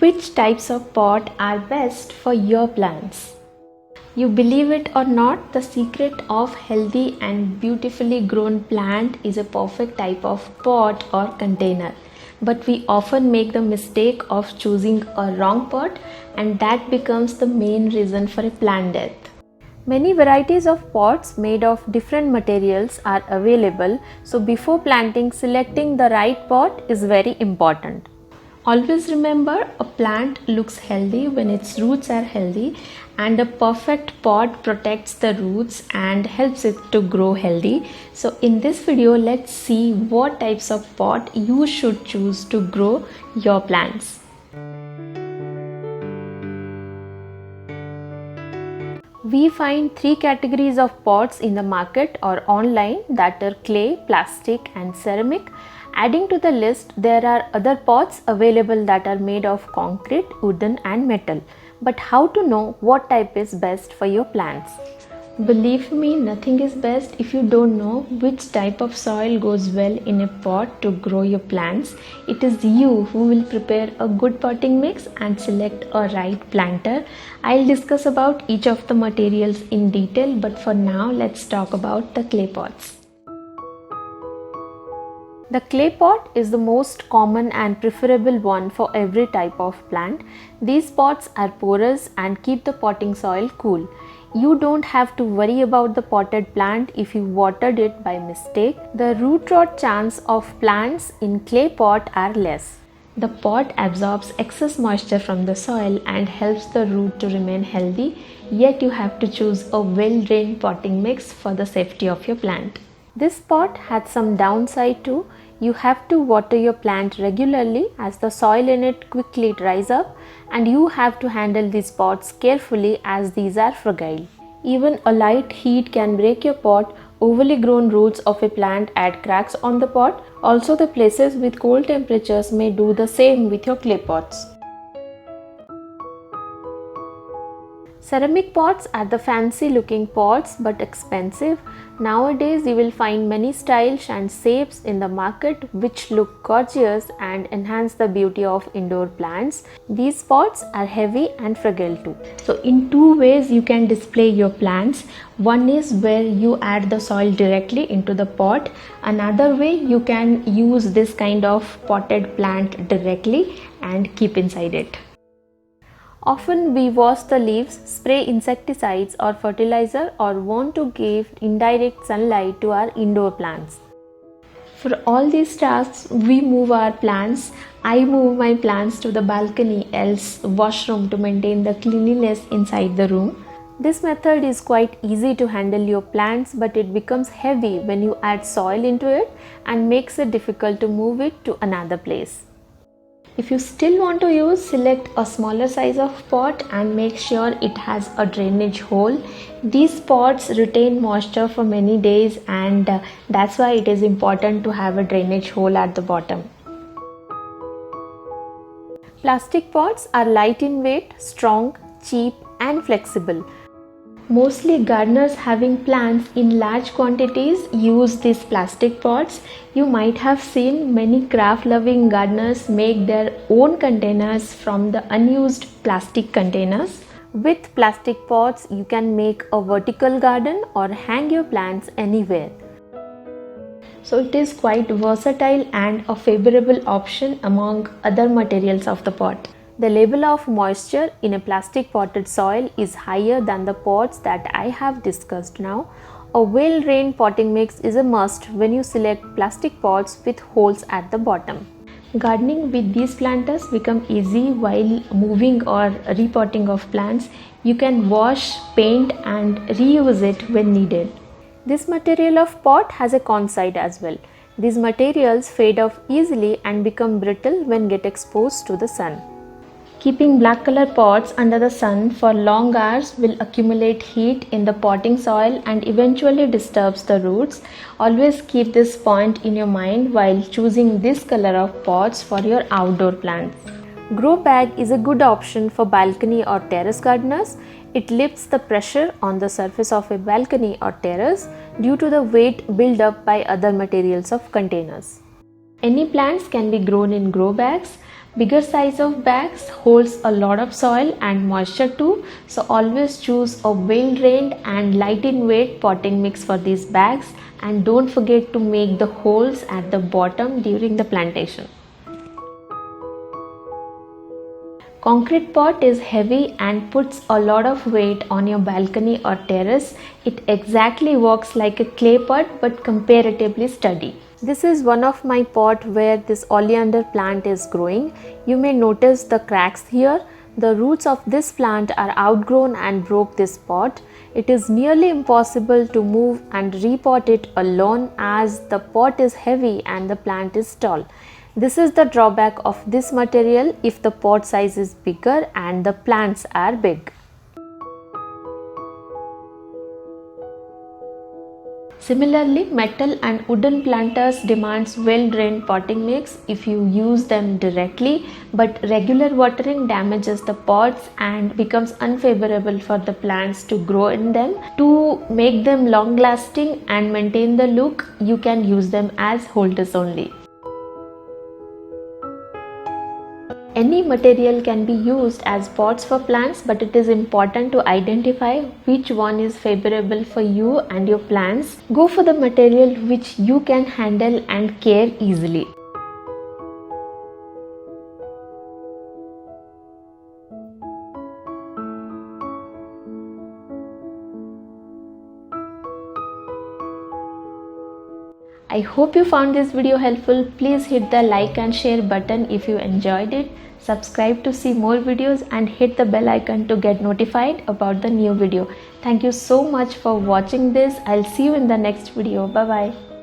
Which types of pot are best for your plants? You believe it or not, the secret of healthy and beautifully grown plant is a perfect type of pot or container. But we often make the mistake of choosing a wrong pot, and that becomes the main reason for a plant death. Many varieties of pots made of different materials are available, so before planting, selecting the right pot is very important. Always remember, a plant looks healthy when its roots are healthy, and a perfect pot protects the roots and helps it to grow healthy. So in this video, let's see what types of pot you should choose to grow your plants. We find three categories of pots in the market or online, that are clay, plastic and ceramic. Adding to the list, there are other pots available that are made of concrete, wooden and metal. But how to know what type is best for your plants? Believe me, nothing is best if you don't know which type of soil goes well in a pot to grow your plants. It is you who will prepare a good potting mix and select a right planter. I'll discuss about each of the materials in detail, but for now let's talk about the clay pots. The clay pot is the most common and preferable one for every type of plant. These pots are porous and keep the potting soil cool. You don't have to worry about the potted plant if you watered it by mistake. The root rot chance of plants in clay pot are less. The pot absorbs excess moisture from the soil and helps the root to remain healthy, yet you have to choose a well-drained potting mix for the safety of your plant. This pot has some downside too. You have to water your plant regularly as the soil in it quickly dries up, and you have to handle these pots carefully as these are fragile. Even a light heat can break your pot. Overly grown roots of a plant add cracks on the pot. Also, the places with cold temperatures may do the same with your clay pots. Ceramic pots are the fancy looking pots but expensive. Nowadays you will find many styles and shapes in the market which look gorgeous and enhance the beauty of indoor plants. These pots are heavy and fragile too. So in two ways you can display your plants. One is where you add the soil directly into the pot. Another way, you can use this kind of potted plant directly and keep inside it. Often we wash the leaves, spray insecticides or fertilizer, or want to give indirect sunlight to our indoor plants. For all these tasks, we move our plants. I move my plants to the balcony, else washroom, to maintain the cleanliness inside the room. This method is quite easy to handle your plants, but it becomes heavy when you add soil into it and makes it difficult to move it to another place. If you still want to use, select a smaller size of pot and make sure it has a drainage hole. These pots retain moisture for many days, and that's why it is important to have a drainage hole at the bottom. Plastic pots are light in weight, strong, cheap and flexible. Mostly gardeners having plants in large quantities use these plastic pots. You might have seen many craft-loving gardeners make their own containers from the unused plastic containers. With plastic pots, you can make a vertical garden or hang your plants anywhere. So it is quite versatile and a favorable option among other materials of the pot. The level of moisture in a plastic potted soil is higher than the pots that I have discussed now. A well-drained potting mix is a must when you select plastic pots with holes at the bottom. Gardening with these planters become easy while moving or repotting of plants. You can wash, paint and reuse it when needed. This material of pot has a con side as well. These materials fade off easily and become brittle when get exposed to the sun. Keeping black color pots under the sun for long hours will accumulate heat in the potting soil and eventually disturbs the roots. Always keep this point in your mind while choosing this color of pots for your outdoor plants. Grow bag is a good option for balcony or terrace gardeners. It lifts the pressure on the surface of a balcony or terrace due to the weight built up by other materials of containers. Any plants can be grown in grow bags. Bigger size of bags holds a lot of soil and moisture too, so always choose a well drained and light in weight potting mix for these bags, and don't forget to make the holes at the bottom during the plantation. Concrete pot is heavy and puts a lot of weight on your balcony or terrace. It exactly works like a clay pot but comparatively sturdy. This is one of my pot where this oleander plant is growing. You may notice the cracks here. The roots of this plant are outgrown and broke this pot. It is nearly impossible to move and repot it alone as the pot is heavy and the plant is tall. This is the drawback of this material if the pot size is bigger and the plants are big. Similarly, metal and wooden planters demands well-drained potting mix if you use them directly, but regular watering damages the pots and becomes unfavorable for the plants to grow in them. To make them long-lasting and maintain the look, you can use them as holders only. Any material can be used as pots for plants, but it is important to identify which one is favorable for you and your plants. Go for the material which you can handle and care easily. I hope you found this video helpful. Please hit the like and share button if you enjoyed it. Subscribe to see more videos and hit the bell icon to get notified about the new video. Thank you so much for watching this. I'll see you in the next video. Bye bye.